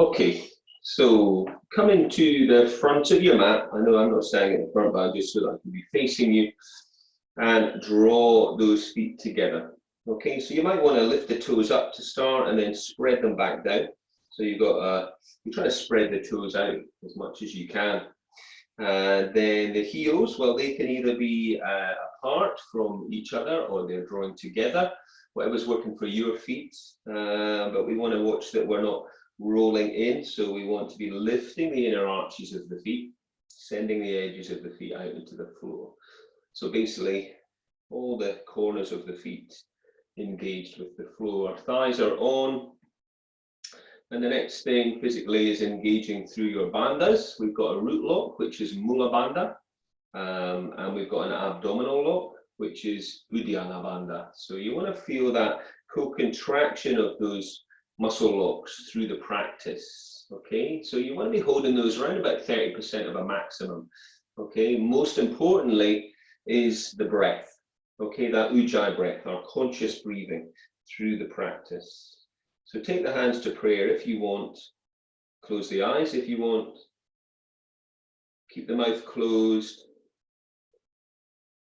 Okay, so coming to the front of your mat, I know I'm not standing in the front, but just so that I can be facing you, and draw those feet together. Okay, so you might want to lift the toes up to start and then spread them back down. So you've got you try to spread the toes out as much as you can. And then the heels, well, they can either be apart from each other or they're drawing together, whatever's working for your feet. But we want to watch that we're not rolling in, so we want to be lifting the inner arches of the feet, sending the edges of the feet out into the floor. So basically, all the corners of the feet engaged with the floor. Thighs are on. And the next thing physically is engaging through your bandhas. We've got a root lock, which is Mula Bandha, and we've got an abdominal lock, which is Uddiyana Bandha. So you want to feel that co-contraction of those muscle locks through the practice. Okay, so you want to be holding those around about 30% of a maximum. Okay, most importantly is the breath. Okay, that Ujjayi breath, our conscious breathing through the practice. So take the hands to prayer if you want. Close the eyes if you want. Keep the mouth closed.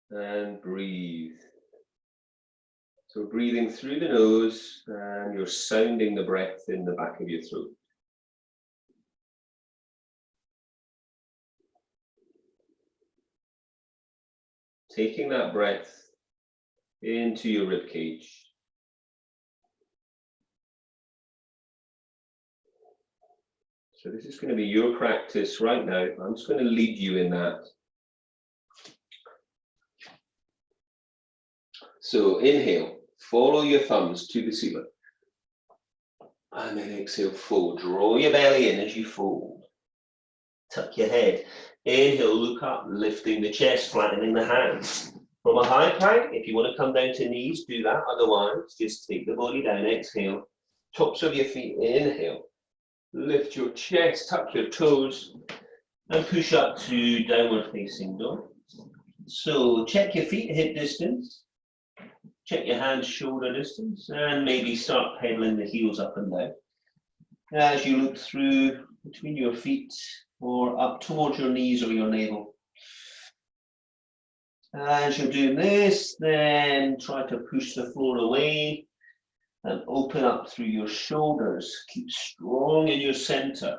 And breathe. So breathing through the nose, and you're sounding the breath in the back of your throat. Taking that breath into your rib cage. So this is going to be your practice right now. I'm just going to lead you in that. So inhale, follow your thumbs to the ceiling. And then exhale, fold. Draw your belly in as you fold. Tuck your head. Inhale, look up, lifting the chest, flattening the hands. From a high plank, if you want to come down to knees, do that. Otherwise, just take the body down. Exhale. Tops of your feet. Inhale. Lift your chest, tuck your toes, and push up to downward facing dog. So check your feet hip distance, check your hands shoulder distance, and maybe start pedaling the heels up and down. As you look through between your feet or up towards your knees or your navel. As you're doing this, then try to push the floor away. And open up through your shoulders. Keep strong in your center.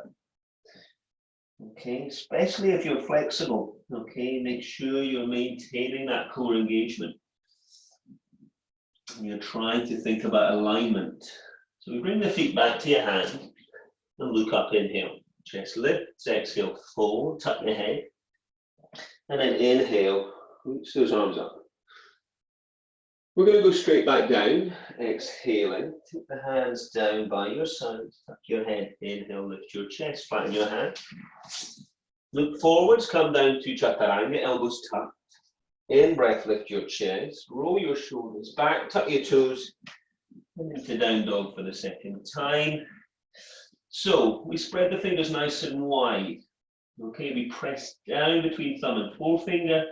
Okay, especially if you're flexible. Okay, make sure you're maintaining that core engagement. You're trying to think about alignment. So we bring the feet back to your hand and look up, inhale. Chest lifts, exhale, fold, tuck your head. And then inhale, reach those arms up. We're going to go straight back down, exhaling. Take the hands down by your sides, tuck your head, inhale, lift your chest, flatten your hand. Look forwards, come down to Chaturanga, elbows tucked. In breath, lift your chest, roll your shoulders back, tuck your toes, and into down dog for the second time. So we spread the fingers nice and wide. Okay, we press down between thumb and forefinger.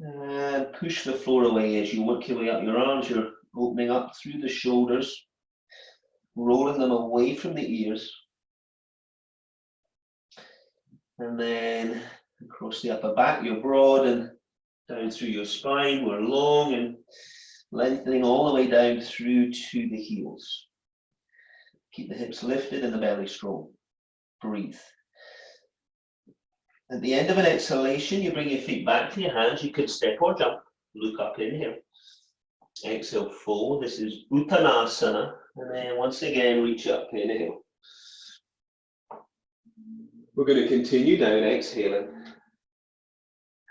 And push the floor away as you work your way up your arms. You're opening up through the shoulders, rolling them away from the ears. And then across the upper back, you're broad and down through your spine. We're long and lengthening all the way down through to the heels. Keep the hips lifted and the belly strong. Breathe. At the end of an exhalation, you bring your feet back to your hands. You could step or jump. Look up, inhale. Exhale, fold. This is Uttanasana. And then once again, reach up, inhale. We're going to continue down, exhaling.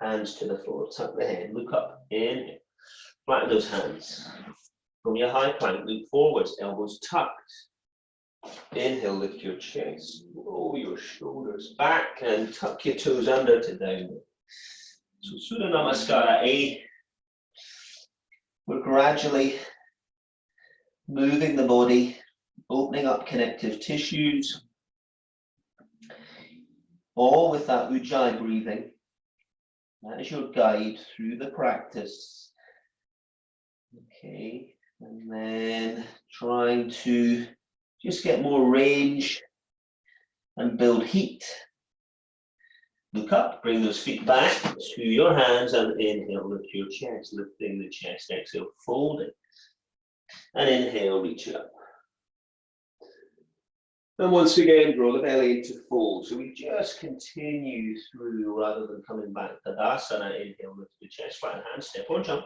Hands to the floor, tuck the head, look up, inhale. Flatten those hands. From your high plank, look forwards, elbows tucked. Inhale, lift your chest, roll your shoulders back and tuck your toes under to downward. So Surya Namaskara A. We're gradually moving the body, opening up connective tissues, all with that Ujjayi breathing. That is your guide through the practice. Okay, and then trying to just get more range and build heat. Look up, bring those feet back to your hands and inhale, lift your chest, lifting the chest, exhale, fold it. And inhale, reach it up. And once again, draw the belly into fold. So we just continue through rather than coming back to Tadasana. Inhale, lift the chest, flat hand, step or jump.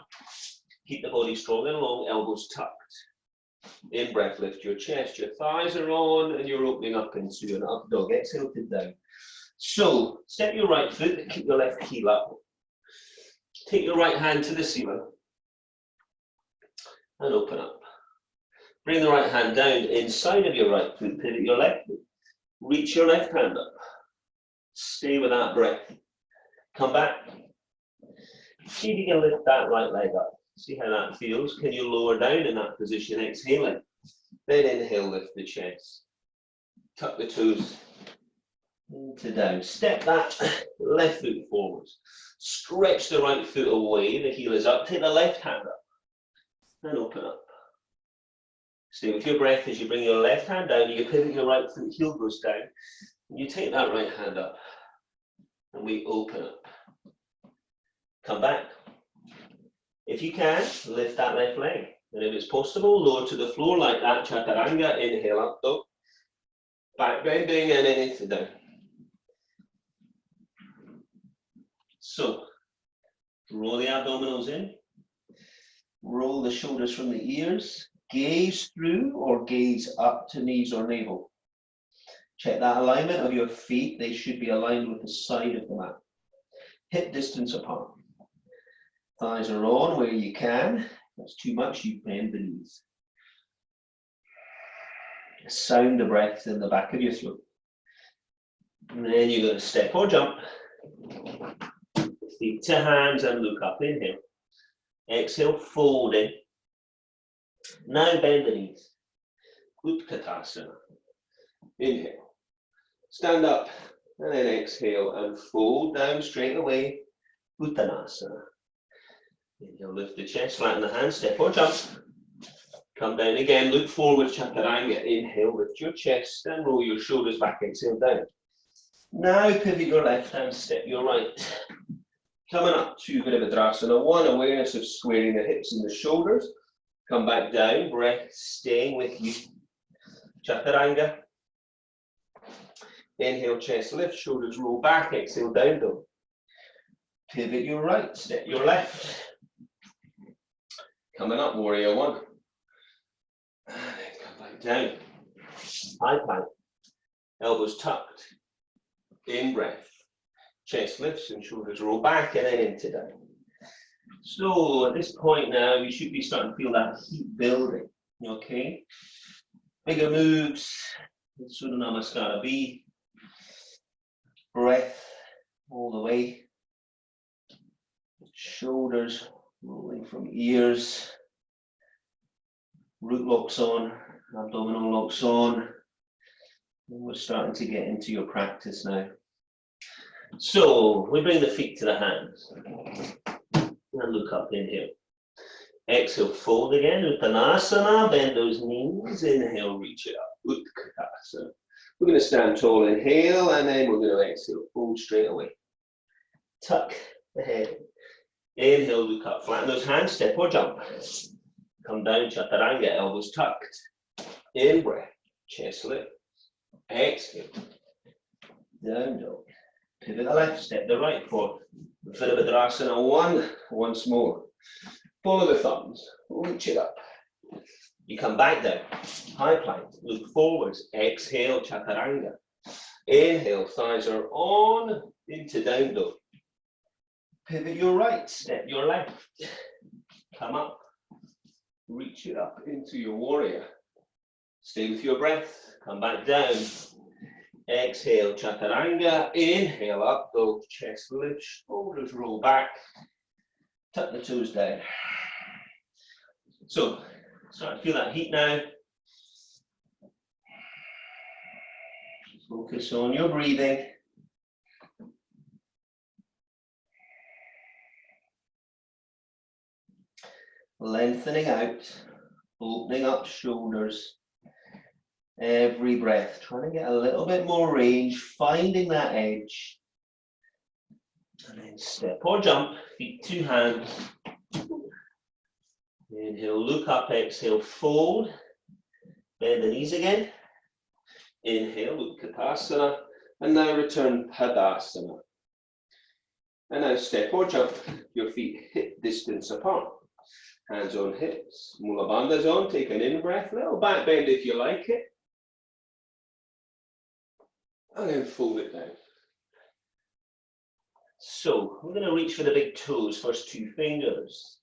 Keep the body strong and long, elbows tucked. In breath, lift your chest, your thighs are on, and you're opening up into an up dog. Exhale to down. So, step your right foot, keep your left heel up. Take your right hand to the ceiling and open up. Bring the right hand down inside of your right foot, pivot your left foot. Reach your left hand up. Stay with that breath. Come back. See if you can lift that right leg up. See how that feels. Can you lower down in that position, exhaling? Then inhale, lift the chest. Tuck the toes into down. Step that left foot forwards. Stretch the right foot away. The heel is up. Take the left hand up and open up. Stay with your breath as you bring your left hand down. You pivot your right foot, heel goes down. And you take that right hand up and we open up. Come back. If you can, lift that left leg. And if it's possible, lower to the floor like that, chaturanga. Inhale up dog. Back bending and then into down. So, roll the abdominals in. Roll the shoulders from the ears. Gaze through or gaze up to knees or navel. Check that alignment of your feet. They should be aligned with the side of the mat. Hip distance apart. Thighs are on where you can. If that's too much, you bend the knees. Sound the breath in the back of your throat. And then you're going to step or jump. Feet to hands and look up. Inhale. Exhale, fold in. Now bend the knees. Utkatasana. Inhale. Stand up and then exhale and fold down straight away. Uttanasana. Inhale, lift the chest, flatten the hands, step or jump. Come down again, look forward, chaturanga. Inhale, lift your chest and roll your shoulders back, exhale down. Now pivot your left hand, step your right. Coming up to Virabhadrasana 1, awareness of squaring the hips and the shoulders. Come back down, breath staying with you. Chaturanga. Inhale, chest lift, shoulders roll back, exhale down dog. Pivot your right, step your left. Coming up, warrior 1. And then come back down. High plank. Elbows tucked. In breath. Chest lifts and shoulders roll back and then into down. So at this point now, we should be starting to feel that heat building. Okay? Bigger moves. Surya Namaskara B. Breath all the way. Shoulders rolling from ears. Root locks on. Abdominal locks on. And we're starting to get into your practice now. So we bring the feet to the hands. And look up, inhale. Exhale, fold again, Uttanasana, bend those knees, inhale, reach it up, Utkatasana. We're going to stand tall, inhale, and then we're going to exhale, fold straight away. Tuck the head. Inhale, look up, flatten those hands, step or jump. Come down, chaturanga, elbows tucked. In breath, chest lift. Exhale. Down dog. Pivot the left, step the right for Virabhadrasana 1. Once more. Follow the thumbs, reach it up. You come back down, high plank, look forwards, exhale, chaturanga. Inhale, thighs are on, into down dog. Pivot your right, step your left. Come up, reach it up into your warrior. Stay with your breath, come back down. Exhale, chaturanga. Inhale, up dog, chest lift, shoulders roll back. Tuck the toes down. So, start to feel that heat now. Focus on your breathing. Lengthening out, opening up shoulders. Every breath, trying to get a little bit more range, finding that edge. And then step or jump, feet to hands. Inhale, look up, exhale, fold. Bend the knees again. Inhale, Utkatasana. And now return Tadasana. And now step or jump, your feet hip distance apart. Hands on hips, Mula Bandhas on, take an in-breath, little back bend if you like it. And then fold it down. So, we're going to reach for the big toes, first two fingers.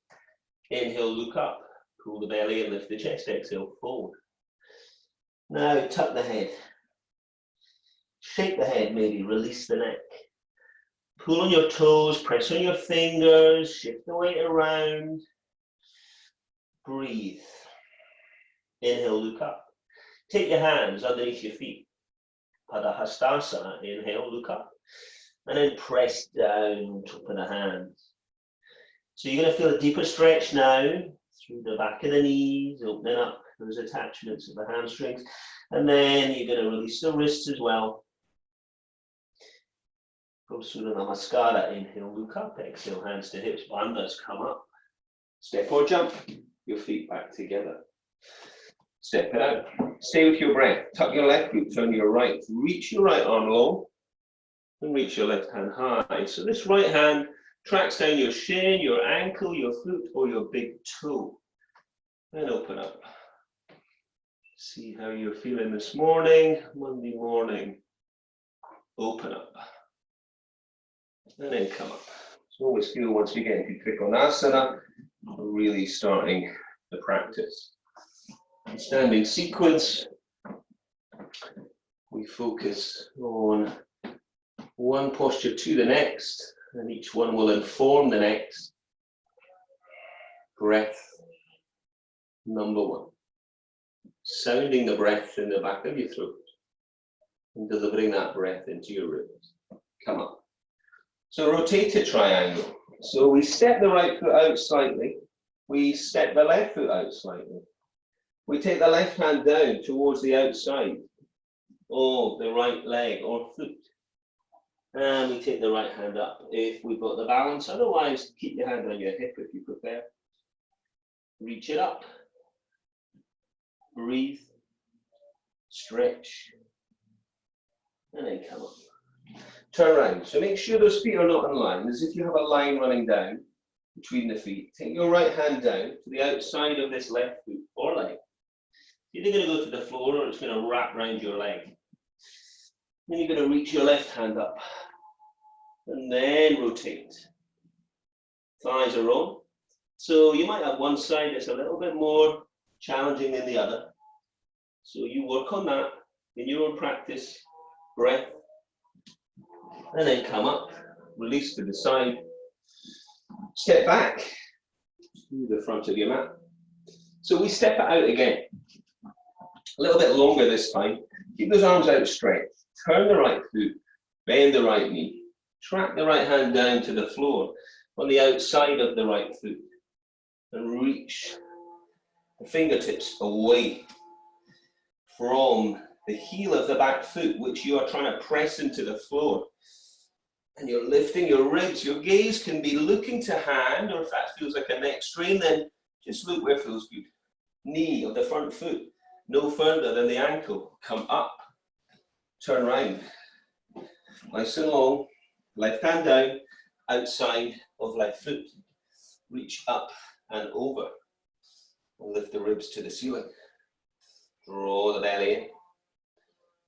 Inhale, look up, pull the belly and lift the chest, exhale, fold. Now tuck the head. Shake the head maybe, release the neck. Pull on your toes, press on your fingers, shift the weight around. Breathe. Inhale, look up. Take your hands underneath your feet. Padahastasana, inhale, look up. And then press down, top of the hands. So you're going to feel a deeper stretch now through the back of the knees, opening up those attachments of the hamstrings. And then you're going to release the wrists as well. Go Surya Namaskara, inhale, look up, exhale, hands to hips, bandhas, come up. Step or jump, your feet back together. Step it out. Stay with your breath. Tuck your left foot, turn your right. Reach your right arm low and reach your left hand high. So this right hand tracks down your shin, your ankle, your foot, or your big toe. And open up. See how you're feeling this morning, Monday morning. Open up. And then come up. So always feel once you get into Trikonasana, really starting the practice. Standing sequence, we focus on one posture to the next, and each one will inform the next. Breath, number one. Sounding the breath in the back of your throat and delivering that breath into your ribs. Come up. So rotated triangle. So we step the right foot out slightly. We step the left foot out slightly. We take the left hand down towards the outside of the right leg or foot. And we take the right hand up if we've got the balance. Otherwise, keep your hand on your hip if you prefer. Reach it up. Breathe. Stretch. And then come up. Turn around. So make sure those feet are not in line, as if you have a line running down between the feet. Take your right hand down to the outside of this left foot or leg. You're either going to go to the floor or it's going to wrap around your leg. Then you're going to reach your left hand up and then rotate. Thighs are on. So you might have one side that's a little bit more challenging than the other. So you work on that in your own practice. Breath. And then come up. Release to the side. Step back to the front of your mat. So we step it out again. A little bit longer this time. Keep those arms outstretched. Turn the right foot. Bend the right knee. Track the right hand down to the floor on the outside of the right foot. And reach the fingertips away from the heel of the back foot, which you are trying to press into the floor. And you're lifting your ribs. Your gaze can be looking to hand, or if that feels like a neck strain, then just look where it feels good. Knee of the front foot, no further than the ankle. Come up, turn round. Nice and long, left hand down, outside of left foot. Reach up and over. And lift the ribs to the ceiling. Draw the belly in.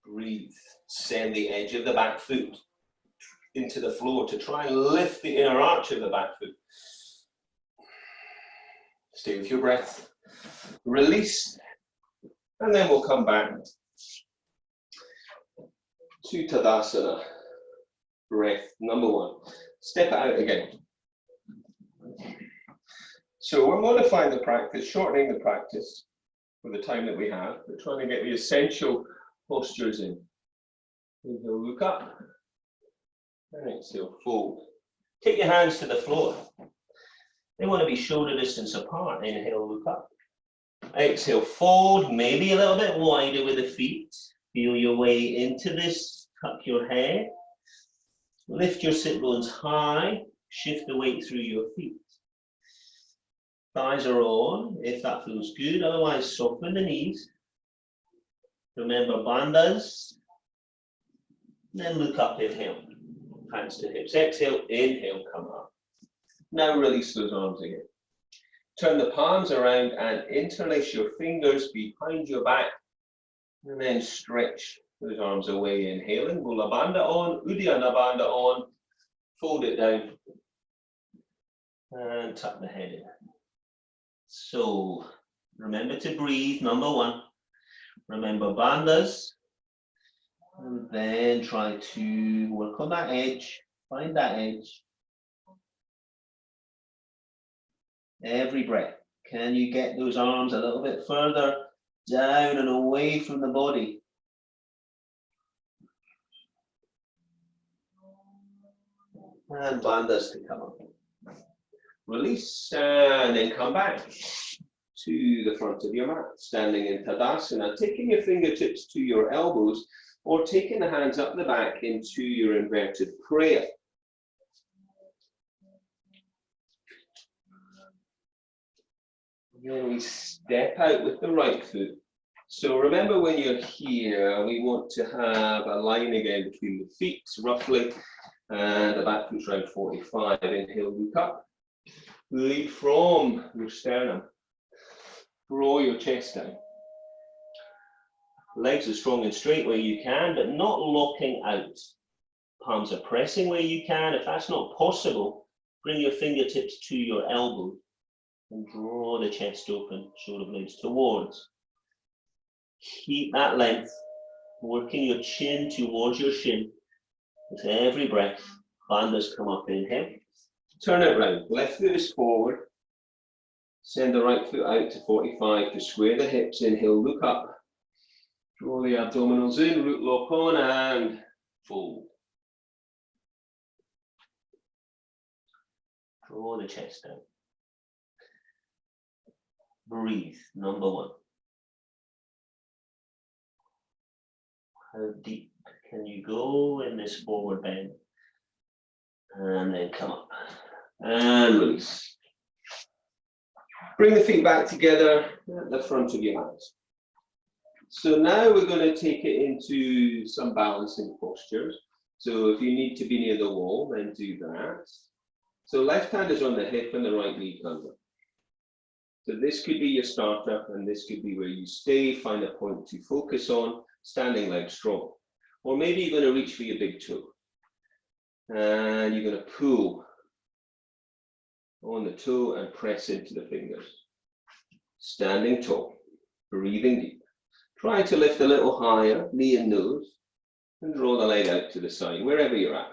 Breathe. Send the edge of the back foot into the floor to try and lift the inner arch of the back foot. Stay with your breath. Release. And then we'll come back to Tadasana. Breath, number one. Step it out again. So we're modifying the practice, shortening the practice for the time that we have. We're trying to get the essential postures in. Inhale, look up. And exhale, fold. Take your hands to the floor. They want to be shoulder distance apart. Inhale, look up. Exhale, fold, maybe a little bit wider with the feet. Feel your way into this, tuck your head. Lift your sit bones high, shift the weight through your feet. Thighs are on, if that feels good, otherwise soften the knees. Remember bandhas, then look up, inhale, hands to hips. Exhale, inhale, come up. Now release those arms again. Turn the palms around and interlace your fingers behind your back, and then stretch those arms away. Inhaling, Mula Bandha on, Uddiyana Bandha on, fold it down, and tuck the head in. So, remember to breathe, number one. Remember bandhas, and then try to work on that edge, find that edge. Every breath. Can you get those arms a little bit further down and away from the body? And bandhas to come up. Release and then come back to the front of your mat, standing in Tadasana, taking your fingertips to your elbows or taking the hands up the back into your inverted prayer. Then we step out with the right foot. So remember, when you're here, we want to have a line again between the feet, roughly, and the back foot's around 45. Inhale, look up. Lead from your sternum. Draw your chest down. Legs are strong and straight where you can, but not locking out. Palms are pressing where you can. If that's not possible, bring your fingertips to your elbows and draw the chest open, shoulder blades towards. Keep that length, working your chin towards your shin. With every breath, bandhas come up, inhale. Turn it round, left foot is forward. Send the right foot out to 45 to square the hips, inhale, look up. Draw the abdominals in, root lock on and fold. Draw the chest down. Breathe, number one. How deep can you go in this forward bend? And then come up and release. Bring the feet back together at the front of your mat. So now we're going to take it into some balancing postures. So if you need to be near the wall, then do that. So left hand is on the hip and the right knee comes up. So this could be your starter, and this could be where you stay, find a point to focus on, standing leg strong. Or maybe you're going to reach for your big toe. And you're going to pull on the toe and press into the fingers. Standing tall, breathing deep. Try to lift a little higher, knee and nose, and draw the leg out to the side, wherever you're at,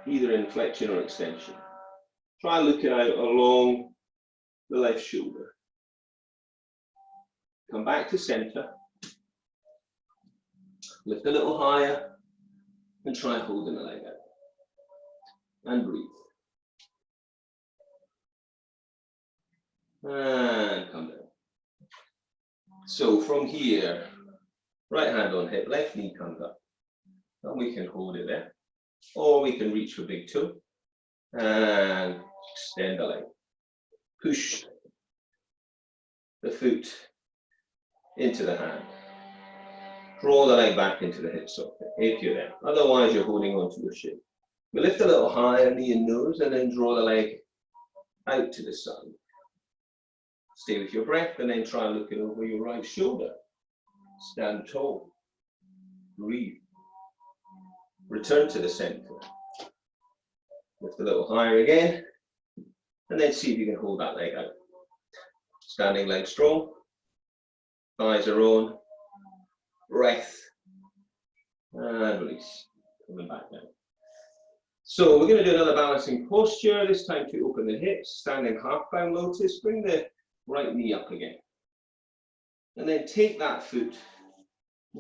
either in flexion or extension. Try looking out along the left shoulder. Come back to center. Lift a little higher and try holding the leg out. And breathe. And come down. So from here, right hand on hip, left knee comes up. And we can hold it there. Or we can reach for big toe and extend the leg. Push the foot into the hand. Draw the leg back into the hip socket if you're there. Otherwise, you're holding onto your shin. We lift a little higher, knee and nose, and then draw the leg out to the side. Stay with your breath and then try looking over your right shoulder. Stand tall. Breathe. Return to the center. Lift a little higher again. And then see if you can hold that leg out. Standing leg strong. Thighs are on. Breath. And release. Coming back down. So we're going to do another balancing posture. This time to open the hips. Standing half bound lotus. Bring the right knee up again. And then take that foot.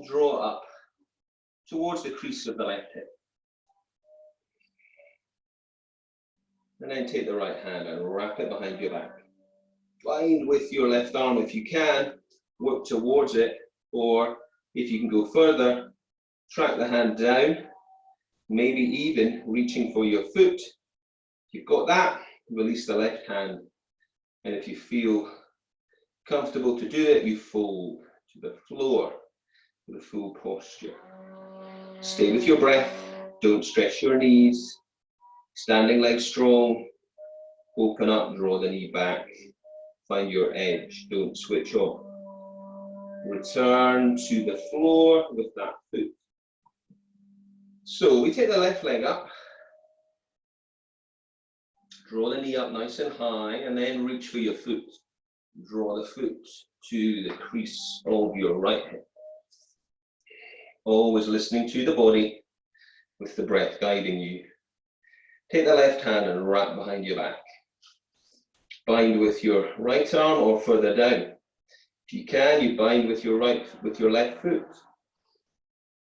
Draw up towards the crease of the left hip. And then take the right hand and wrap it behind your back. Bind with your left arm if you can, work towards it, or if you can go further, track the hand down, maybe even reaching for your foot. If you've got that, release the left hand. And if you feel comfortable to do it, you fold to the floor with a full posture. Stay with your breath, don't stretch your knees, standing legs strong, open up, draw the knee back, find your edge, don't switch off. Return to the floor with that foot. So we take the left leg up, draw the knee up nice and high, and then reach for your foot. Draw the foot to the crease of your right hip. Always listening to the body with the breath guiding you. Take the left hand and wrap behind your back. Bind with your right arm or further down. If you can, you bind with your left foot.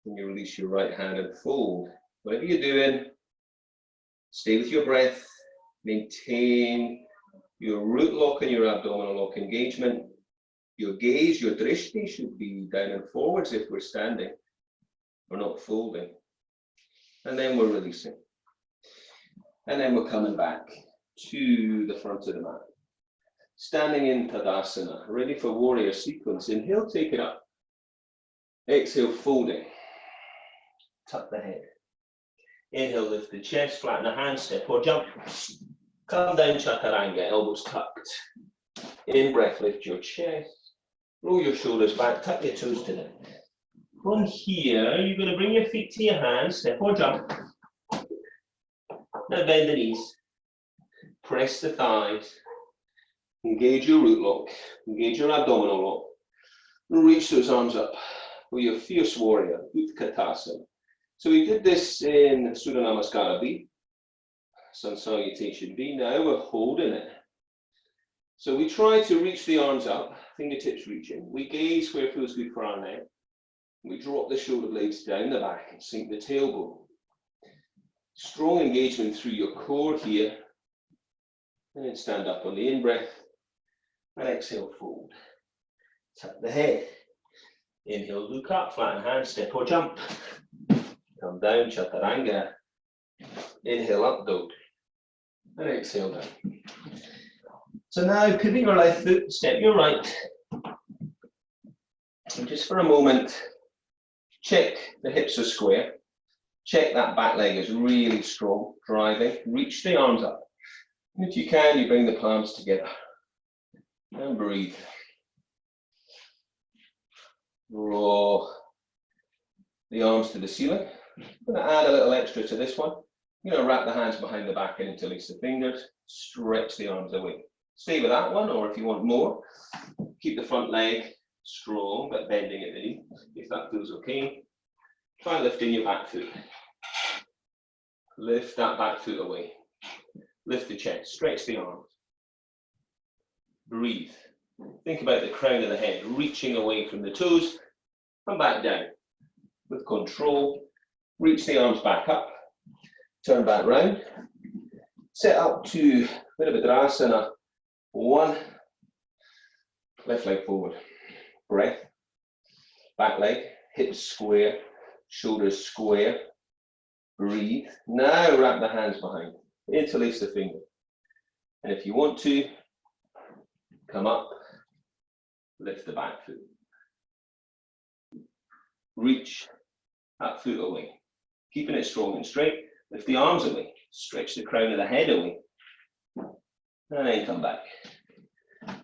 And you release your right hand and fold. Whatever you're doing, stay with your breath. Maintain your root lock and your abdominal lock engagement. Your gaze, your drishti, should be down and forwards if we're standing. We're not folding. And then we're releasing. And then we're coming back to the front of the mat. Standing in Tadasana, ready for warrior sequence. Inhale, take it up. Exhale, folding. Tuck the head. Inhale, lift the chest, flatten the hand, step or jump. Come down, chaturanga, elbows tucked. In breath, lift your chest. Roll your shoulders back, tuck your toes to them. From here, you're going to bring your feet to your hands, step or jump. Now bend the knees. Press the thighs. Engage your root lock. Engage your abdominal lock. Reach those arms up for your fierce warrior, Utkatasana. So we did this in Surya Namaskara B, Sun Salutation B. Now we're holding it. So we try to reach the arms up, fingertips reaching. We gaze where it feels good for our neck. We drop the shoulder blades down the back and sink the tailbone. Strong engagement through your core here. And then stand up on the in-breath. And exhale, fold. Tuck the head. Inhale, look up, flatten hands, step or jump. Come down, chaturanga. Inhale, up dog. And exhale down. So now, pivot your left foot, step your right. And just for a moment, check the hips are square. Check that back leg is really strong, driving. Reach the arms up. And if you can, you bring the palms together. And breathe. Draw the arms to the ceiling. I'm going to add a little extra to this one. I'm going to wrap the hands behind the back and interlace the fingers. Stretch the arms away. Stay with that one, or if you want more, keep the front leg strong, but bending at the knee, if that feels okay. Try lifting your back foot. Lift that back foot away. Lift the chest, stretch the arms. Breathe. Think about the crown of the head, reaching away from the toes. Come back down. With control, reach the arms back up. Turn back round. Set up to Virabhadrasana. One. Left leg forward. Breath. Back leg, hips square, shoulders square. Breathe. Now wrap the hands behind. Interlace the fingers. And if you want to, come up, lift the back foot. Reach that foot away. Keeping it strong and straight. Lift the arms away. Stretch the crown of the head away. And then come back.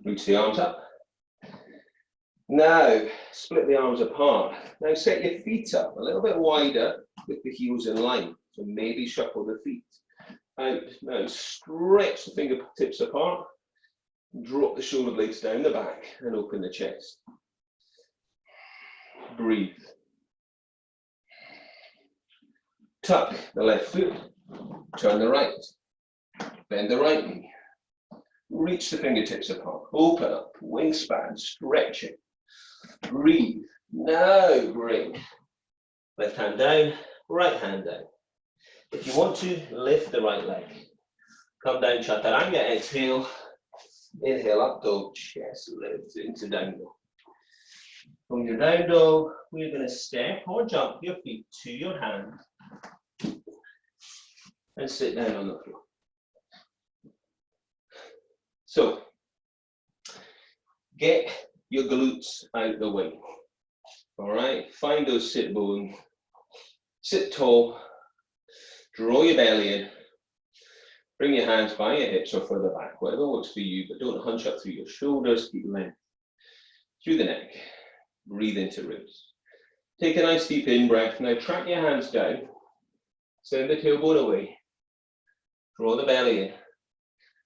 Reach the arms up. Now, split the arms apart. Now set your feet up a little bit wider with the heels in line. So maybe shuffle the feet out. Now stretch the fingertips apart. Drop the shoulder blades down the back and open the chest. Breathe. Tuck the left foot. Turn the right. Bend the right knee. Reach the fingertips apart. Open up. Wingspan. Stretching. Breathe. Now bring left hand down, right hand down. If you want to, lift the right leg. Come down, chaturanga, exhale. Inhale, up dog, chest lifts into down dog. From your down dog, we're going to step or jump your feet to your hands and sit down on the floor. So, get your glutes out the way. All right, find those sit bones, sit tall, draw your belly in, bring your hands by your hips or further back, whatever works for you, but don't hunch up through your shoulders, keep length through the neck. Breathe into ribs. Take a nice deep in breath. Now track your hands down, send the tailbone away, draw the belly in,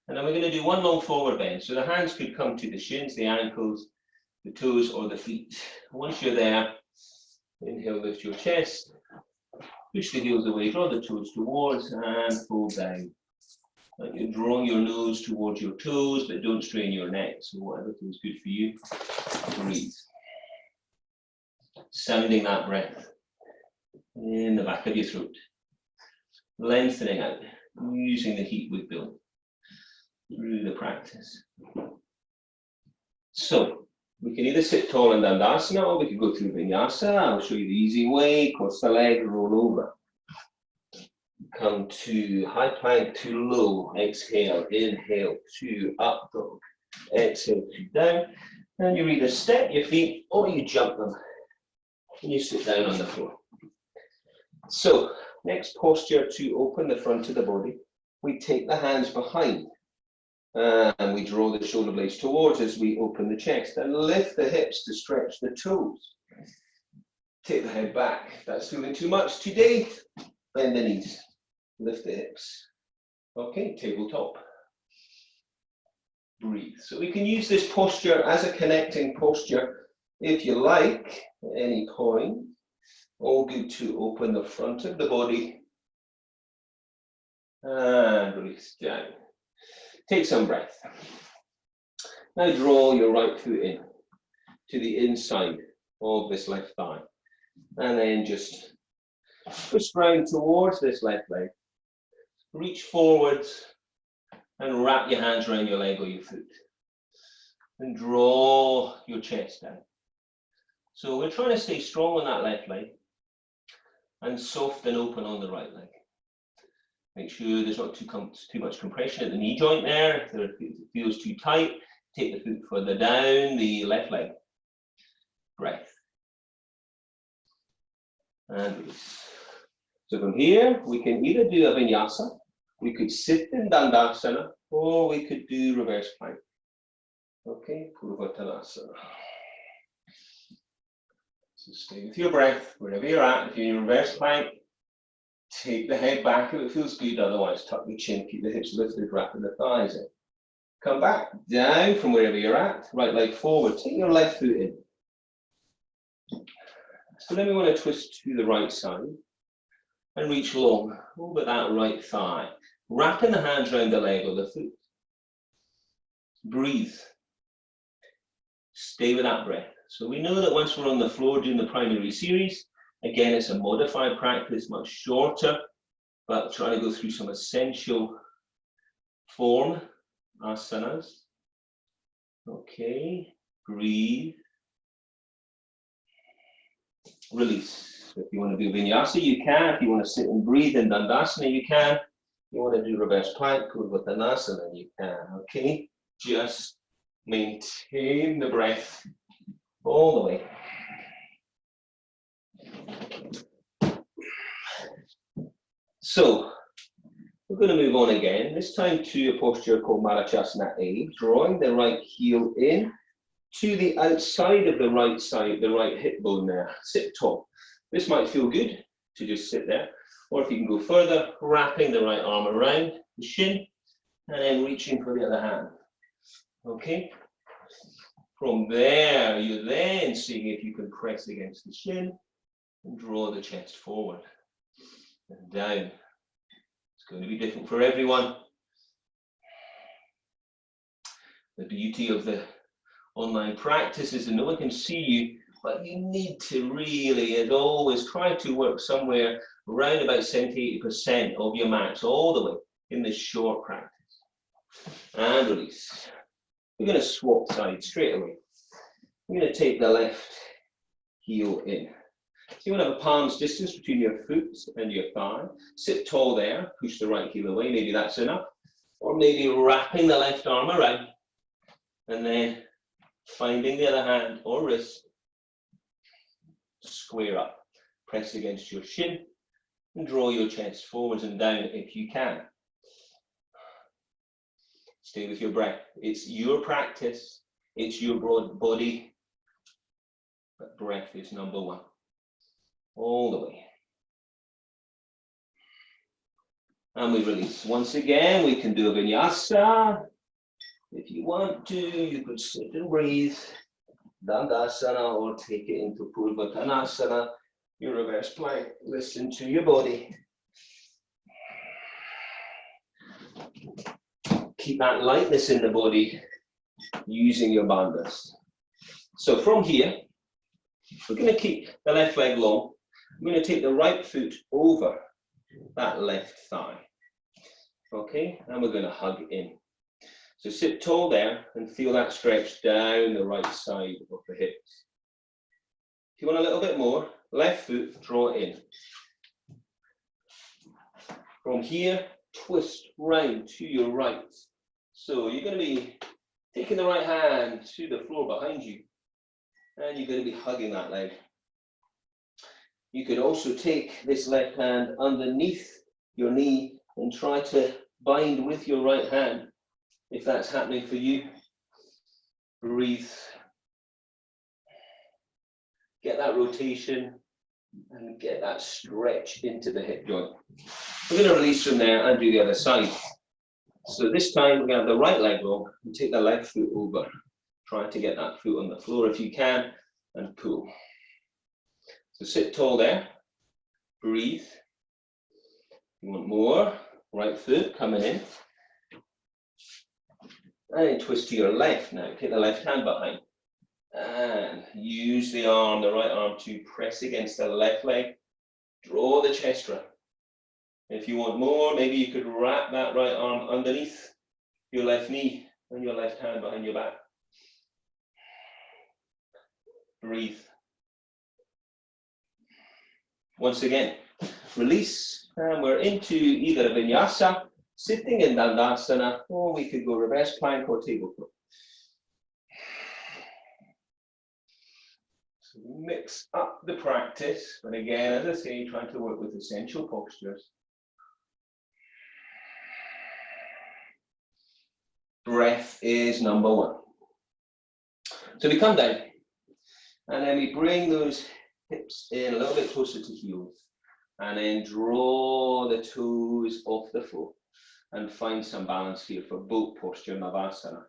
and then we're going to do one long forward bend. So the hands could come to the shins, the ankles, the toes, or the feet. Once you're there, inhale, lift your chest, push the heels away, draw the toes towards, and fold down. Like you're drawing your nose towards your toes, but don't strain your neck. So whatever feels good for you, breathe. Sounding that breath in the back of your throat. Lengthening out, using the heat we built through the practice. So, we can either sit tall in Dandasana, or we can go through Vinyasa. I'll show you the easy way. Cross the leg, roll over. Come to high plank to low. Exhale, inhale to up dog. Exhale to down. And you either step your feet or you jump them. And you sit down on the floor. So, next posture to open the front of the body. We take the hands behind. And we draw the shoulder blades towards as we open the chest and lift the hips to stretch the toes. Take the head back. If that's feeling too much today, bend the knees. Lift the hips. Okay, tabletop. Breathe. So we can use this posture as a connecting posture if you like at any point. All good to open the front of the body and release down. Take some breath. Now draw your right foot in to the inside of this left thigh. And then just push round towards this left leg. Reach forwards and wrap your hands around your leg or your foot. And draw your chest down. So we're trying to stay strong on that left leg and soft and open on the right leg. Make sure there's not too much compression at the knee joint there. If it feels too tight, take the foot further down the left leg. Breath. And release. So from here, we can either do a vinyasa, we could sit in Dandasana, or we could do reverse plank. Okay, Purvattanasana. So stay with your breath, wherever you're at. If you're in reverse plank, take the head back if it feels good, otherwise tuck the chin, keep the hips lifted, wrapping the thighs in. Come back, down from wherever you're at, right leg forward, take your left foot in. So then we want to twist to the right side and reach long over that right thigh, wrapping the hands around the leg or the foot. Breathe. Stay with that breath. So we know that once we're on the floor doing the primary series, again, it's a modified practice, much shorter, but trying to go through some essential form asanas. Okay, breathe. Release. If you want to do vinyasa, you can. If you want to sit and breathe in Dandasana, you can. If you want to do reverse plank, Purvattanasana, you can. Okay, just maintain the breath all the way. So, we're going to move on again, this time to a posture called Marachasana A, drawing the right heel in to the outside of the right side, the right hip bone there, sit tall. This might feel good to just sit there, or if you can go further, wrapping the right arm around the shin, and then reaching for the other hand. Okay? From there, you're then seeing if you can press against the shin and draw the chest forward and down. It's going to be different for everyone. The beauty of the online practice is that no one can see you, but you need to really, as always, try to work somewhere around about 70–80% of your max all the way in this short practice. And release. we're going to swap sides straight away. We're going to take the left heel in. So you want to have a palm's distance between your foot and your thigh. Sit tall there, push the right heel away, maybe that's enough. Or maybe wrapping the left arm around and then finding the other hand or wrist, square up. Press against your shin and draw your chest forwards and down if you can. Stay with your breath. It's your practice, it's your broad body, but breath is number one. All the way. And we release. Once again, we can do a vinyasa. If you want to, you could sit and breathe. Dandasana, or take it into Purva Konasana, your reverse plank. Listen to your body. Keep that lightness in the body using your bandhas. So from here, we're going to keep the left leg long. I'm going to take the right foot over that left thigh. Okay, and we're going to hug in. So sit tall there and feel that stretch down the right side of the hips. If you want a little bit more, left foot, draw it in. From here, twist round to your right. So you're going to be taking the right hand to the floor behind you, and you're going to be hugging that leg. You could also take this left hand underneath your knee and try to bind with your right hand, if that's happening for you. Breathe. Get that rotation and get that stretch into the hip joint. We're going to release from there and do the other side. So this time we're going to have the right leg long and take the left foot over. Try to get that foot on the floor if you can and pull. So sit tall there. Breathe. You want more. Right foot coming in. And twist to your left now. Take the left hand behind. And use the arm, the right arm, to press against the left leg. Draw the chest round. If you want more, maybe you could wrap that right arm underneath your left knee and your left hand behind your back. Breathe. Once again, release, and we're into either a vinyasa, sitting in Dandasana, or we could go reverse plank or tabletop. So mix up the practice, but again, as I say, trying to work with essential postures. Breath is number one. So we come down, and then we bring those hips in a little bit closer to heels, and then draw the toes off the floor and find some balance here for boat posture, Navasana.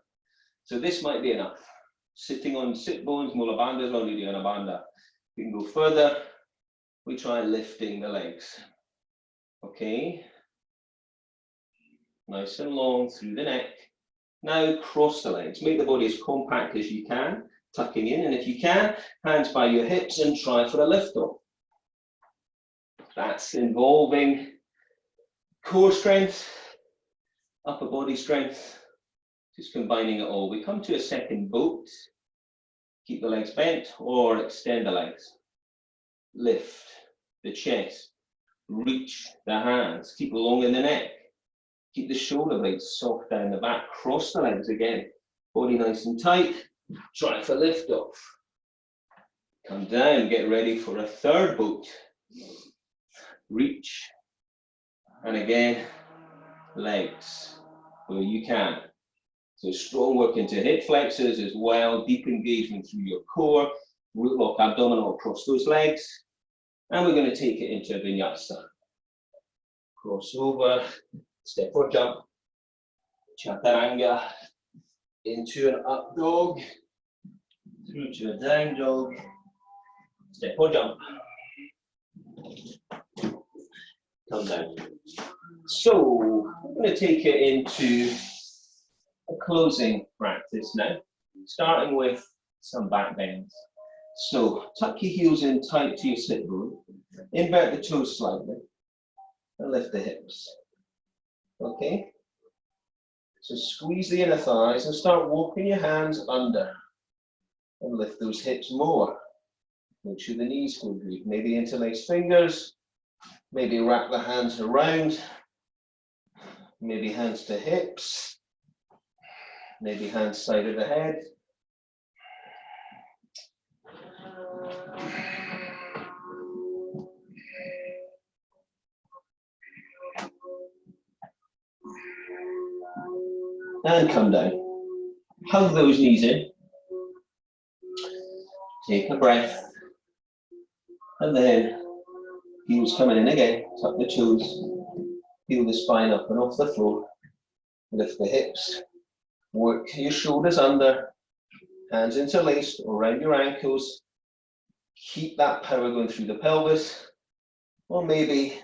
So this might be enough. Sitting on sit bones, Mula Bandhas, or Uddiyana Bandha. We can go further. We try lifting the legs. Okay. Nice and long through the neck. Now cross the legs. Make the body as compact as you can, tucking in, and if you can, hands by your hips and try for a lift off. That's involving core strength, upper body strength, just combining it all. We come to a second boat. Keep the legs bent or extend the legs. Lift the chest, reach the hands, keep long in the neck. Keep the shoulder blades soft down the back. Cross the legs again. Body nice and tight. Try for lift off. Come down. Get ready for a third boat. Reach. And again, legs where you can. So strong work into hip flexors as well. Deep engagement through your core. Root lock abdominal across those legs. And we're going to take it into vinyasa. Cross over. Step or jump, chaturanga, into an up dog, through to a down dog, step or jump, come down. So we're going to take it into a closing practice now, starting with some back bends. So tuck your heels in tight to your sit bone, invert the toes slightly, and lift the hips. Okay, So squeeze the inner thighs and start walking your hands under and lift those hips more. Make sure the knees feel good. Maybe interlace fingers, maybe wrap the hands around, maybe hands to hips, maybe hands side of the head. And come down. Hug those knees in. Take a breath. And then heels coming in again. Tuck the toes. Feel the spine up and off the floor. Lift the hips. Work your shoulders under. Hands interlaced around your ankles. Keep that power going through the pelvis. Or maybe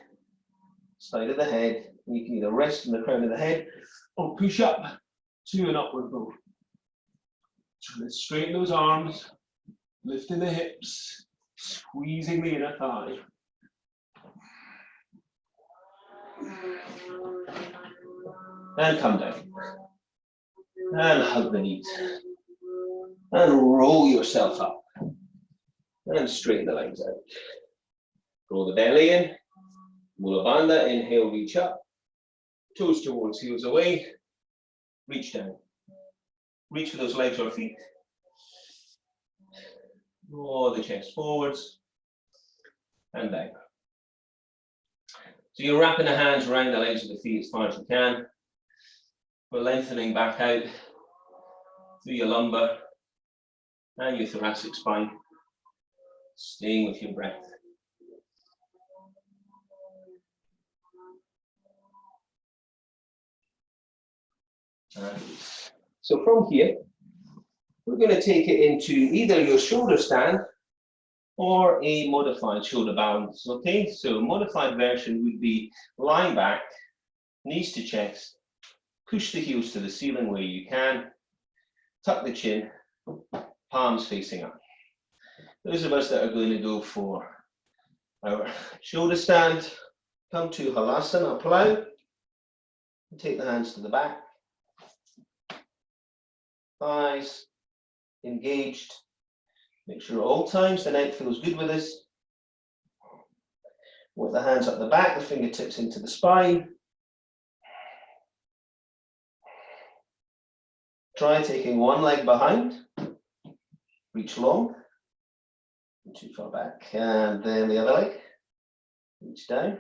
side of the head. You can either rest in the crown of the head or push up to an upward fold. Try to straighten those arms, lifting the hips, squeezing the inner thigh. And come down. And hug the knees. And roll yourself up. And straighten the legs out. Roll the belly in. Mula Bandha, inhale, reach up. Toes towards, heels away. Reach down. Reach for those legs or feet. Roll the chest forwards. And down. So you're wrapping the hands around the legs of the feet as far as you can. We're lengthening back out through your lumbar and your thoracic spine. Staying with your breath. So from here, we're going to take it into either your shoulder stand or a modified shoulder balance. Okay, so modified version would be lying back, knees to chest, push the heels to the ceiling where you can, tuck the chin, palms facing up. Those of us that are going to go for our shoulder stand, come to Halasana, plow, and take the hands to the back. Thighs engaged. Make sure at all times the neck feels good with us. With the hands up the back, the fingertips into the spine. Try taking one leg behind. Reach long. Not too far back. And then the other leg. Reach down.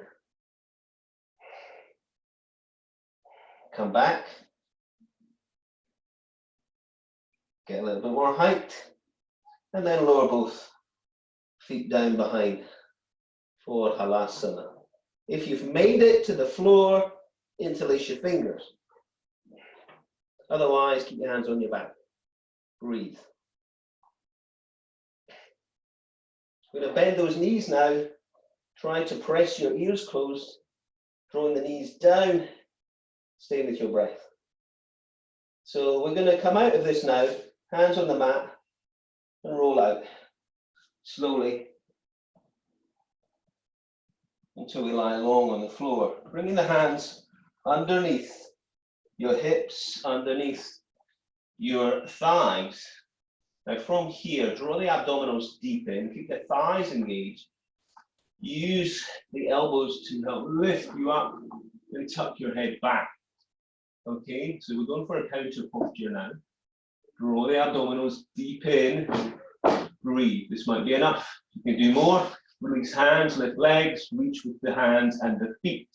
Come back. Get a little bit more height. And then lower both feet down behind for Halasana. If you've made it to the floor, interlace your fingers. Otherwise, keep your hands on your back. Breathe. We're going to bend those knees now. Try to press your ears closed, drawing the knees down, stay with your breath. So we're going to come out of this now, hands on the mat, and roll out slowly until we lie long on the floor. Bringing the hands underneath your hips, underneath your thighs. Now from here, draw the abdominals deep in, keep the thighs engaged. Use the elbows to help lift you up and tuck your head back. Okay, so we're going for a counter posture now. Draw the abdominals deep in, breathe. This might be enough. You can do more. Release hands, lift legs, reach with the hands and the feet.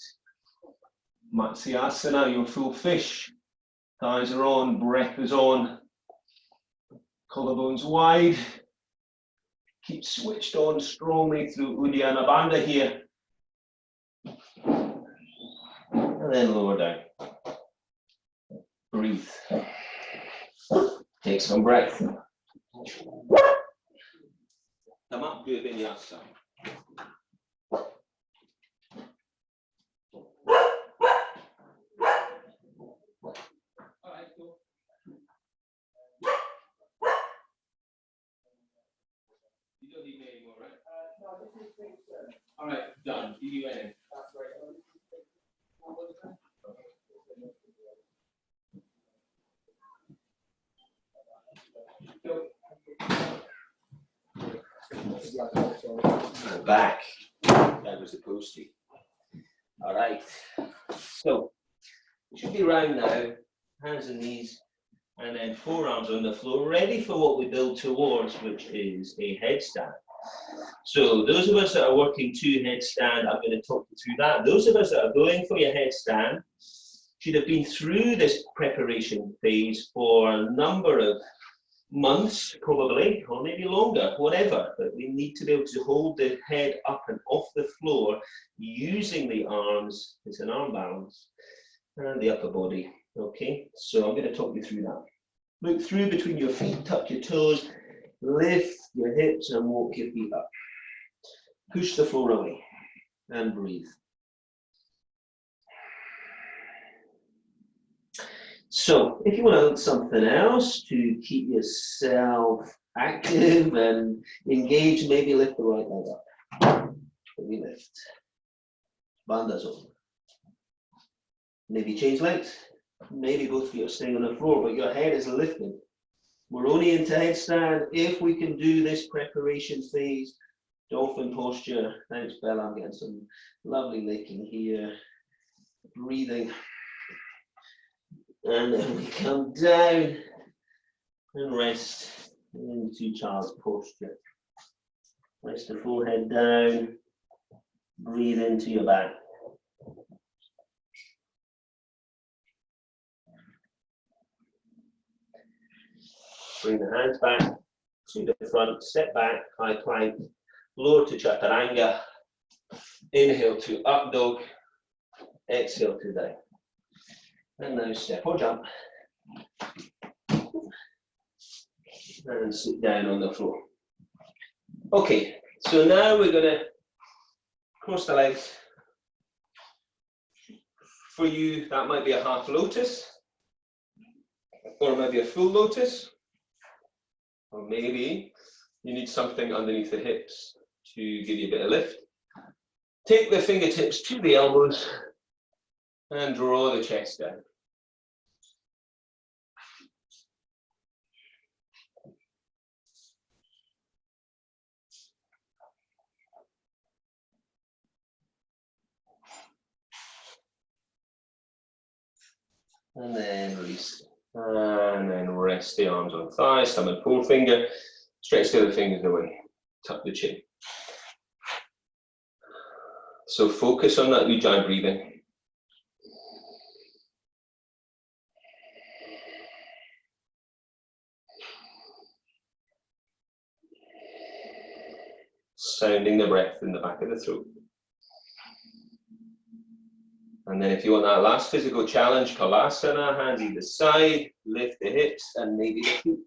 Matsyasana, your full fish. Thighs are on, breath is on. Collarbones wide. Keep switched on strongly through Uddiyana Bandha here. And then lower down. Breathe. Take some breath. Come up, do a vinyasa. You don't need me anymore, right? No, this is things. All right, done. DUN. That's right. And back. That was supposed to. All right. So you should be round now, hands and knees, and then forearms on the floor, ready for what we build towards, which is a headstand. So those of us that are working to headstand, I'm going to talk you through that. Those of us that are going for your headstand should have been through this preparation phase for a number of months, probably, or maybe longer, whatever. But we need to be able to hold the head up and off the floor using the arms. It's an arm balance and the upper body. Okay, so I'm going to talk you through that. Look through between your feet, tuck your toes, lift your hips and walk your feet up. Push the floor away and breathe. So if you want to something else to keep yourself active and engaged, maybe lift the right leg up. Maybe lift. Bandhas open. Maybe change legs. Maybe both feet are staying on the floor, but your head is lifted. We're only into headstand if we can do this preparation phase. Dolphin posture. Thanks, Bella. I'm getting some lovely licking here. Breathing. And then we come down and rest into child's posture. Rest the forehead down. Breathe into your back. Bring the hands back to the front, step back, high plank, lower to chaturanga, inhale to up dog, exhale to down. And now step or jump. And sit down on the floor. Okay, so now we're going to cross the legs. For you, that might be a half lotus, or maybe a full lotus. Or maybe you need something underneath the hips to give you a bit of lift. Take the fingertips to the elbows and draw the chest down. And then release. And then rest the arms on thighs, thumb and forefinger. Stretch the other fingers away. Tuck the chin. So focus on that ujjayi breathing. Sounding the breath in the back of the throat. And then if you want that last physical challenge, Kalasana, hands either side, lift the hips and maybe the feet.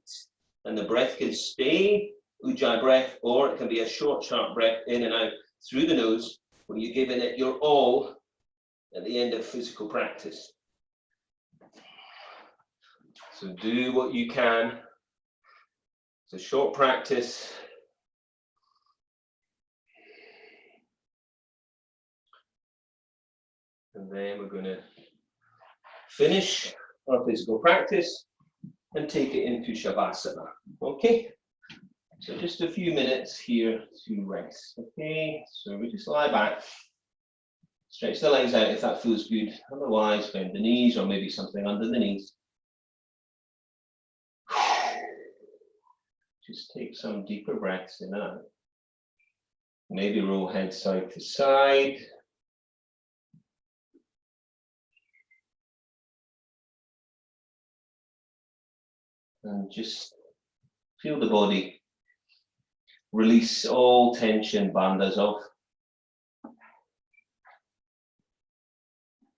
And the breath can stay, ujjayi breath, or it can be a short, sharp breath in and out through the nose, where you're giving it your all at the end of physical practice. So do what you can. It's a short practice. And then we're going to finish our physical practice and take it into Shavasana. Okay? So just a few minutes here to rest. Okay? So we just lie back. Stretch the legs out if that feels good. Otherwise, bend the knees or maybe something under the knees. Just take some deeper breaths in and out. Maybe roll head side to side. And just feel the body release all tension, bandhas off.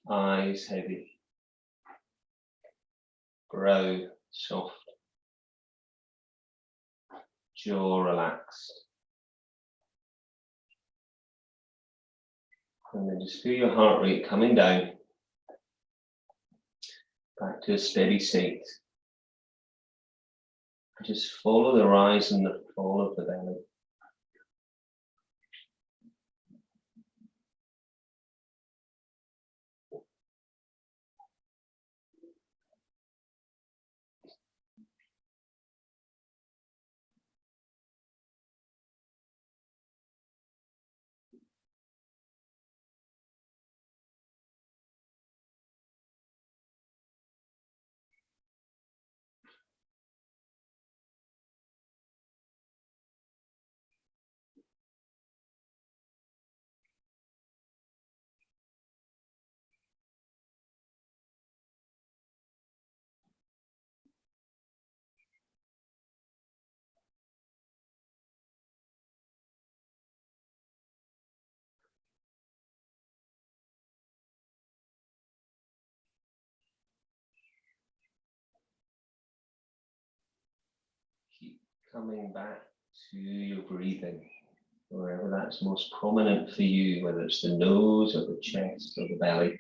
Eyes heavy. Brow soft. Jaw relaxed. And then just feel your heart rate coming down. Back to a steady state. Just follow the rise and the fall of the belly. coming back to your breathing, wherever that's most prominent for you, whether it's the nose or the chest or the belly.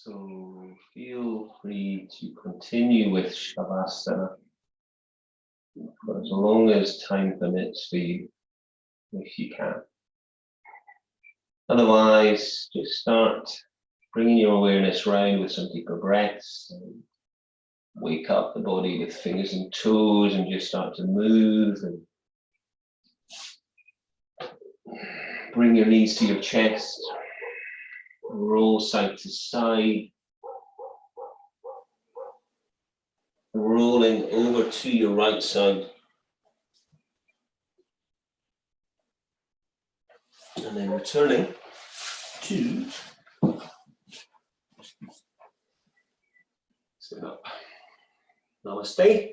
So feel free to continue with Shavasana for as long as time permits for you, if you can. Otherwise, just start bringing your awareness round with some deeper breaths. And wake up the body with fingers and toes and just start to move. And bring your knees to your chest. Roll side to side. Rolling over to your right side. And then returning to sit up. Namaste.